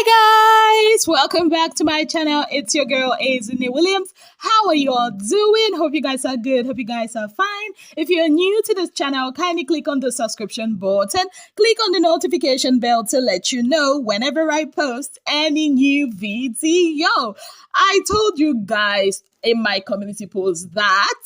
Hi guys, welcome back to my channel. It's your girl Azine Williams. How are you all doing? Hope you guys are good. Hope you guys are fine. If you're new to this channel, kindly click on the subscription button. Click on the notification bell to let you know whenever I post any new video. I told you guys in my community post that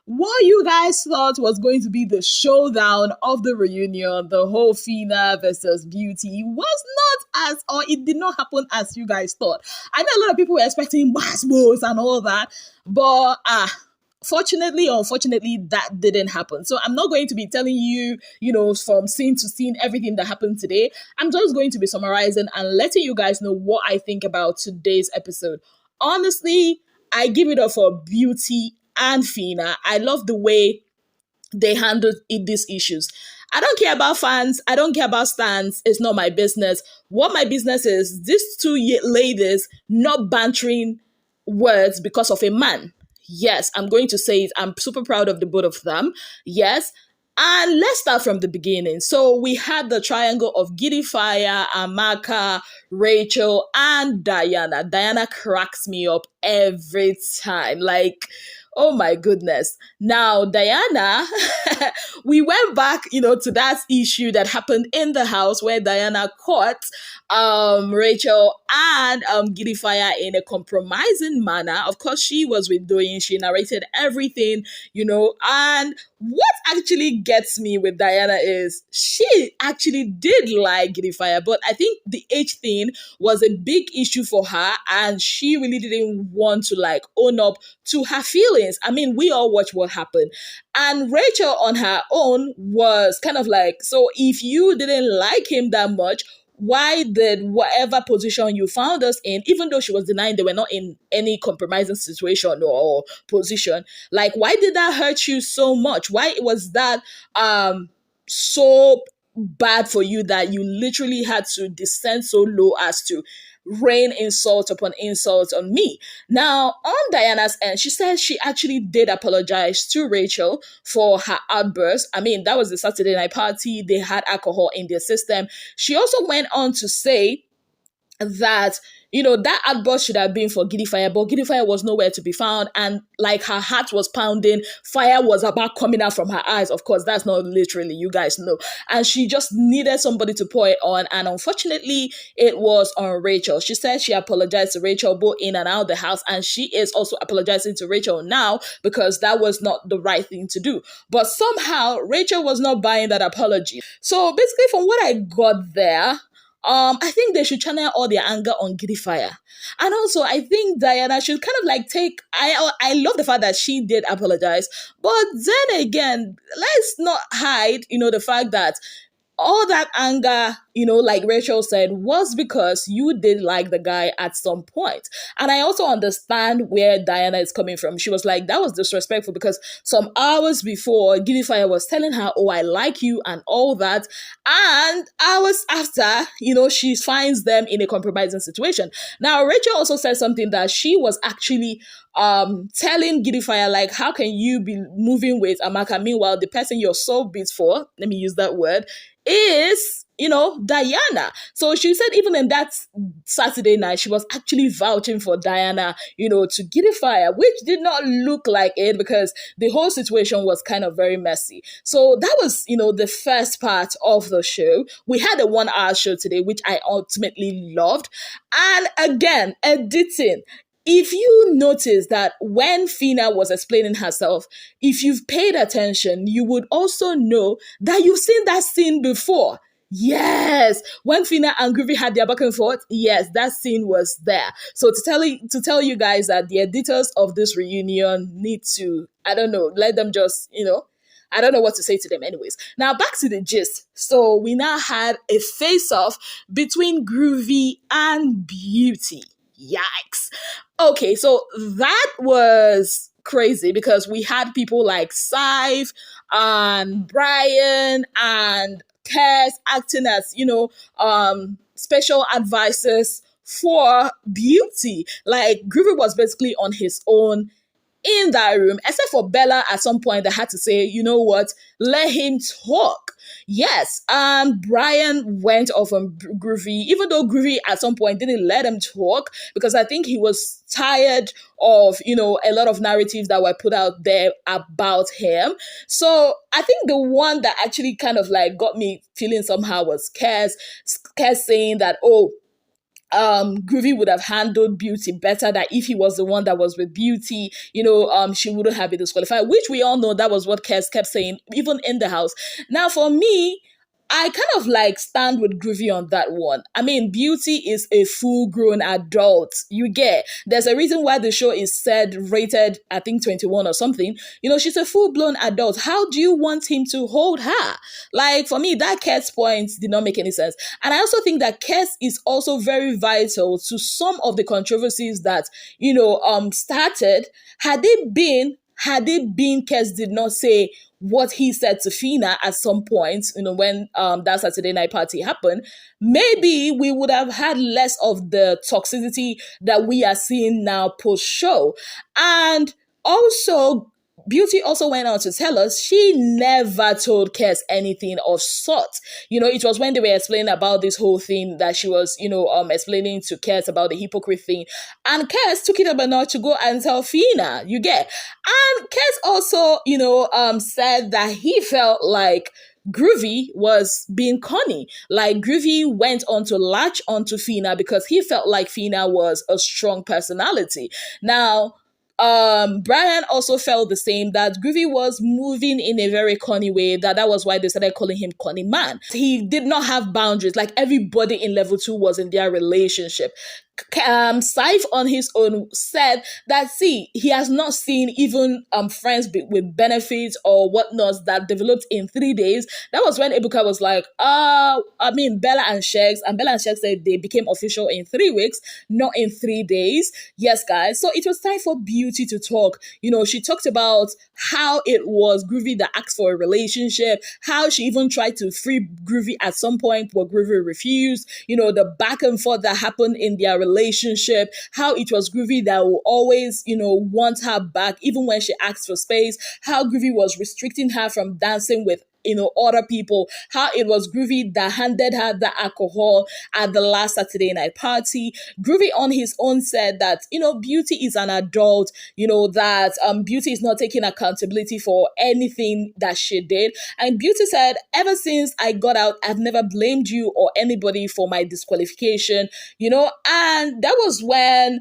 what you guys thought was going to be the showdown of the reunion, the whole Phyna versus Beauty, was not as, or it did not happen as you guys thought. I know a lot of people were expecting basketballs and all that, but fortunately or unfortunately, that didn't happen. So I'm not going to be telling you, from scene to scene, everything that happened today. I'm just going to be summarizing and letting you guys know what I think about today's episode. Honestly, I give it up for Beauty and Phyna. I love the way they handled these issues. I don't care about fans. I don't care about stands. It's not my business. What my business is, these two ladies not bantering words because of a man. Yes, I'm going to say it. I'm super proud of the both of them. Yes. And let's start from the beginning. So we had the triangle of Gidify, Amaka, Rachel, and Diana. Diana cracks me up every time. Like, oh my goodness. Now, Diana, we went back, to that issue that happened in the house where Diana caught Rachel and Gidify in a compromising manner. Of course, she was withdrawing. She narrated everything, and what actually gets me with Diana is she actually did like Gidify, but I think the age thing was a big issue for her, and she really didn't want to own up to her feelings. I mean, we all watch what happened. And Rachel on her own was kind of like, so if you didn't like him that much, why did whatever position you found us in, even though she was denying they were not in any compromising situation or position, why did that hurt you so much? Why was that so bad for you that you literally had to descend so low as to rain insult upon insult on me? Now, on Diana's end, she said she actually did apologize to Rachel for her outburst. I mean, that was the Saturday night party. They had alcohol in their system. She also went on to say that, that outburst should have been for Gidify, but Gidify was nowhere to be found. And her heart was pounding, fire was about coming out from her eyes. Of course, that's not literally, you guys know. And she just needed somebody to pour it on. And unfortunately, it was on Rachel. She said she apologized to Rachel both in and out of the house. And she is also apologizing to Rachel now because that was not the right thing to do. But somehow, Rachel was not buying that apology. So basically, from what I got there, I think they should channel all their anger on Gidify. And also, I think Diana should kind of take, I love the fact that she did apologize, but then again, let's not hide, the fact that all that anger, like Rachel said, was because you did like the guy at some point. And I also understand where Diana is coming from. She was like, that was disrespectful because some hours before, Gidify was telling her, oh, I like you and all that. And hours after, she finds them in a compromising situation. Now, Rachel also said something that she was actually telling Gidify, how can you be moving with Amaka? Meanwhile, the person you're so beat for, let me use that word, is, Diana. So she said even in that Saturday night, she was actually vouching for Diana, to Gidify, which did not look like it because the whole situation was kind of very messy. So that was, the first part of the show. We had a 1 hour show today, which I ultimately loved. And again, editing. If you notice that when Phyna was explaining herself, if you've paid attention, you would also know that you've seen that scene before. Yes, when Phyna and Groovy had their back and forth, yes, that scene was there. So to tell you guys that the editors of this reunion need to, I don't know, let them just, I don't know what to say to them anyways. Now back to the gist. So we now had a face-off between Groovy and Beauty. Yikes. Okay, so that was crazy because we had people like Cyph and Brayann and Kess acting as, special advisors for Beauty. Groovy was basically on his own in that room, except for Bella at some point that had to say, you know what, let him talk. yes, Brayann went off on Groovy, even though Groovy at some point didn't let him talk because I think he was tired of, a lot of narratives that were put out there about him. So I think the one that actually kind of like got me feeling somehow was Kess saying that, oh, Groovy would have handled Beauty better, that if he was the one that was with Beauty, she wouldn't have been disqualified, which we all know that was what Kess kept saying, even in the house. Now, for me, I kind of like stand with Groovy on that one. I mean, Beauty is a full-grown adult. You get. There's a reason why the show is said rated, I think 21 or something. She's a full-blown adult. How do you want him to hold her? Like, for me, that Kess point did not make any sense. And I also think that Kess is also very vital to some of the controversies that, started. Had it been Kess did not say what he said to Phyna at some point, when that Saturday night party happened, maybe we would have had less of the toxicity that we are seeing now post-show. And also, Beauty also went on to tell us she never told Kess anything of sort. It was when they were explaining about this whole thing that she was, explaining to Kess about the hypocrite thing. And Kess took it up a notch to go and tell Phyna, you get. And Kess also, said that he felt like Groovy was being corny. Like Groovy went on to latch onto Phyna because he felt like Phyna was a strong personality. Now, Brayann also felt the same, that Groovy was moving in a very corny way, that was why they started calling him Corny Man. He did not have boundaries, like everybody in level 2 was in their relationship. Cyph on his own said that, see, he has not seen even friends with benefits or whatnot that developed in 3 days. That was when Ebuka was like, Bella and Shex said they became official in 3 weeks, not in 3 days. Yes, guys. So it was time for Beauty to talk. She talked about how it was Groovy that asked for a relationship, how she even tried to free Groovy at some point, but Groovy refused. The back and forth that happened in their relationship, how it was Groovy that will always, want her back even when she asked for space, how Groovy was restricting her from dancing with other people, how it was Groovy that handed her the alcohol at the last Saturday night party. Groovy on his own said that, Beauty is an adult, that Beauty is not taking accountability for anything that she did. And Beauty said, ever since I got out, I've never blamed you or anybody for my disqualification, and that was when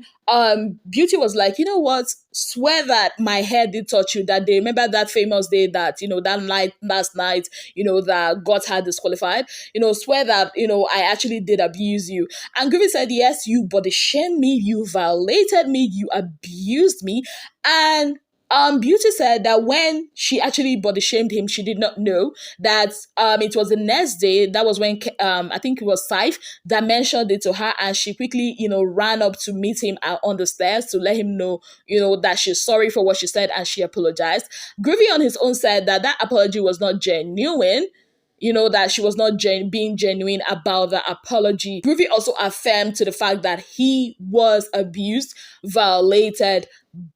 Beauty was like, you know what? Swear that my head did touch you that day. Remember that famous day that, that night, last night, that got her disqualified? Swear that, I actually did abuse you. And Groovy said, yes, you body shamed me, you violated me, you abused me. And Beauty said that when she actually body shamed him, she did not know that it was the next day. That was when I think it was Cyph that mentioned it to her, and she quickly ran up to meet him on the stairs to let him know that she's sorry for what she said and she apologized. Groovy on his own said that apology was not genuine. That she was not being genuine about the apology. Groovy also affirmed to the fact that he was abused, violated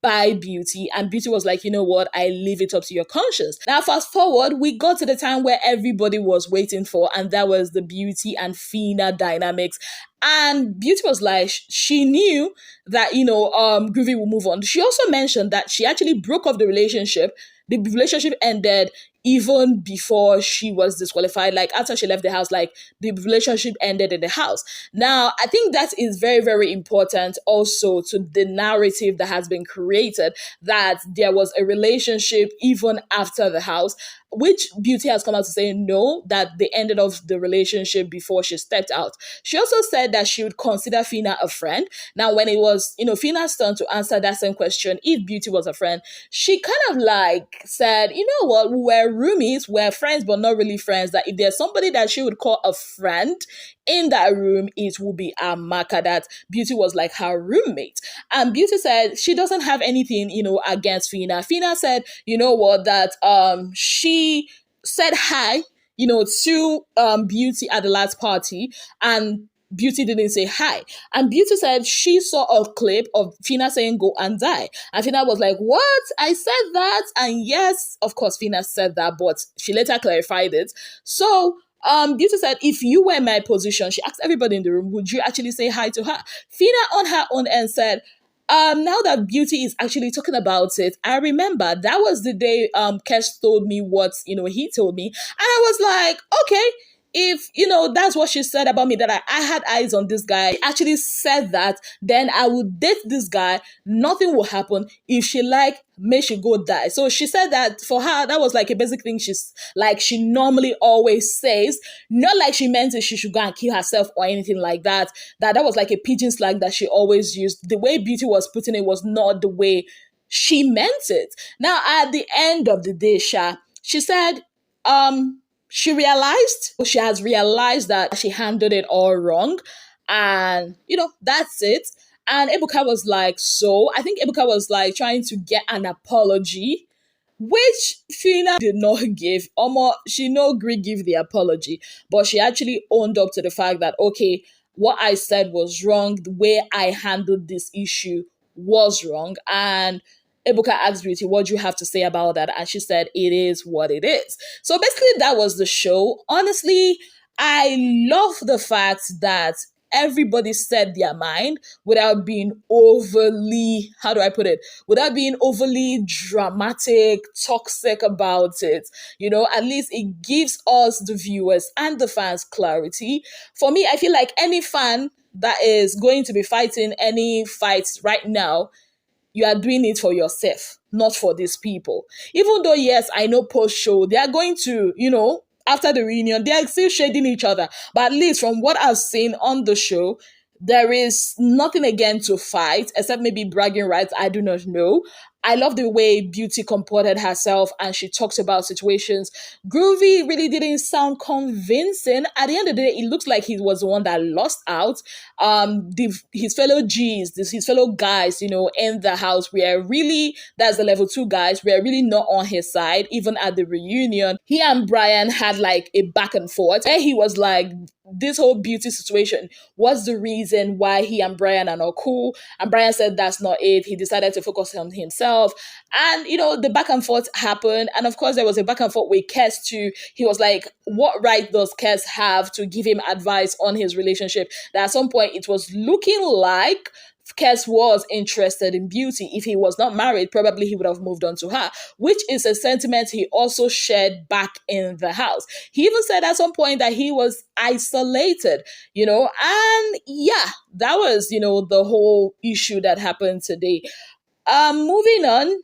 by Beauty, and Beauty was like, you know what, I leave it up to your conscience. Now, fast forward, we got to the time where everybody was waiting for, and that was the Beauty and Phyna dynamics. And Beauty was like, she knew that, Groovy will move on. She also mentioned that she actually broke off the relationship. The relationship ended even before she was disqualified. Like after she left the house, like the relationship ended in the house. Now, I think that is very, very important also to the narrative that has been created, that there was a relationship even after the house, which Beauty has come out to say no, that they ended off the relationship before she stepped out. She also said that she would consider Phyna a friend. Now, when it was, Phyna's turn to answer that same question, if Beauty was a friend, she kind of like said, you know what, we're roomies, we're friends, but not really friends. That if there's somebody that she would call a friend in that room, it will be Amaka, that Beauty was like her roommate. And Beauty said she doesn't have anything, against Phyna. Phyna said, you know what, that she said hi, to Beauty at the last party, and Beauty didn't say hi. And Beauty said she saw a clip of Phyna saying go and die. And Phyna was like, what? I said that? And yes, of course, Phyna said that, but she later clarified it. So Beauty said, if you were in my position, she asked everybody in the room, would you actually say hi to her? Phyna on her own end said, now that Beauty is actually talking about it, I remember that was the day Kess told me what, he told me. And I was like, okay, if, that's what she said about me, that I had eyes on this guy, she actually said that, then I would date this guy, nothing will happen. If she like, may she go die. So she said that for her, that was like a basic thing she normally always says, not like she meant it, she should go and kill herself or anything like that. That was like a pigeon slang that she always used. The way Beauty was putting it was not the way she meant it. Now, at the end of the day, she said, she has realized that she handled it all wrong. And, that's it. And Ebuka was like, so I think Ebuka was like trying to get an apology, which Phyna did not give. She no agree give the apology, but she actually owned up to the fact that, okay, what I said was wrong. The way I handled this issue was wrong. And Ebuka asked Beauty, what do you have to say about that? And she said, it is what it is. So basically, that was the show. Honestly, I love the fact that everybody said their mind without being overly, how do I put it? Without being overly dramatic, toxic about it. At least it gives us, the viewers and the fans, clarity. For me, I feel like any fan that is going to be fighting any fights right now, you are doing it for yourself, not for these people. Even though, yes, I know post-show, they are going to, after the reunion, they are still shading each other. But at least from what I've seen on the show, there is nothing again to fight, except maybe bragging rights, I do not know. I love the way Beauty comported herself and she talks about situations. Groovy really didn't sound convincing. At the end of the day, it looks like he was the one that lost out. His fellow his fellow guys, in the house, that's the level 2 guys, we are really not on his side. Even at the reunion, he and Brayann had like a back and forth. And he was like, this whole Beauty situation, what's the reason why he and Brayann are not cool? And Brayann said that's not it. He decided to focus on himself. And, the back and forth happened. And of course, there was a back and forth with Kess too. He was like, what right does Kess have to give him advice on his relationship? That at some point, it was looking like Kess was interested in Beauty. If he was not married, probably he would have moved on to her, which is a sentiment he also shared back in the house. He even said at some point that he was isolated, and yeah, that was, the whole issue that happened today. Moving on,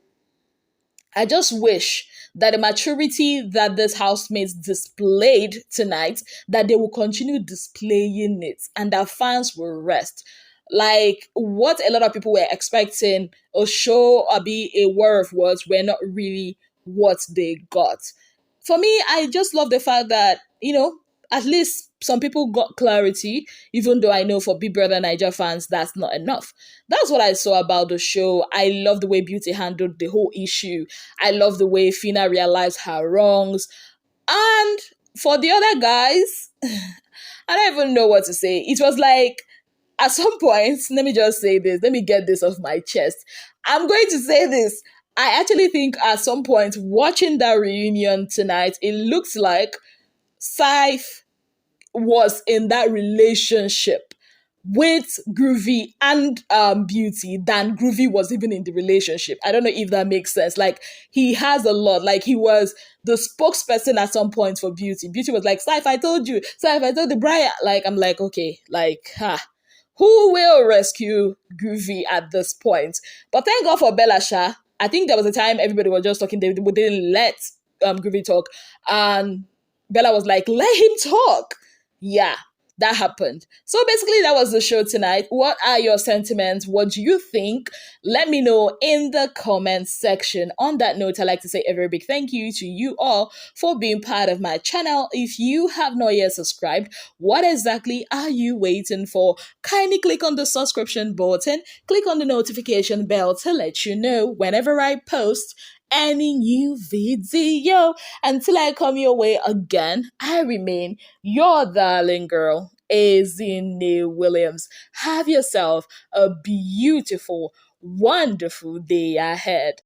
I just wish that the maturity that this housemates displayed tonight, that they will continue displaying it and that fans will rest. Like what a lot of people were expecting, a show or be a war of words, were not really what they got. For me, I just love the fact that, at least some people got clarity, even though I know for bbnaija fans, that's not enough. That's what I saw about the show. I love the way Beauty handled the whole issue. I love the way Phyna realized her wrongs. And for the other guys, I don't even know what to say. It was like, at some point, let me just say this. Let me get this off my chest. I'm going to say this. I actually think at some point, watching that reunion tonight, it looks like Cyph was in that relationship with Groovy and Beauty than Groovy was even in the relationship. I don't know if that makes sense. Like, he has a lot. Like, he was the spokesperson at some point for Beauty. Beauty was like, Cyph, I told you. Cyph, I told the Brayann. Like, I'm like, okay, like, who will rescue Groovy at this point? But thank God for Bella Sha. I think there was a time everybody was just talking. They didn't let Groovy talk. And Bella was like, let him talk. Yeah, that happened. So basically, that was the show tonight. What are your sentiments? What do you think? Let me know in the comments section. On that note, I'd like to say a very big thank you to you all for being part of my channel. If you have not yet subscribed, what exactly are you waiting for? Kindly click on the subscription button. Click on the notification bell to let you know whenever I post any new video. Until I come your way again, I remain your darling girl, Ezinne Williams. Have yourself a beautiful, wonderful day ahead.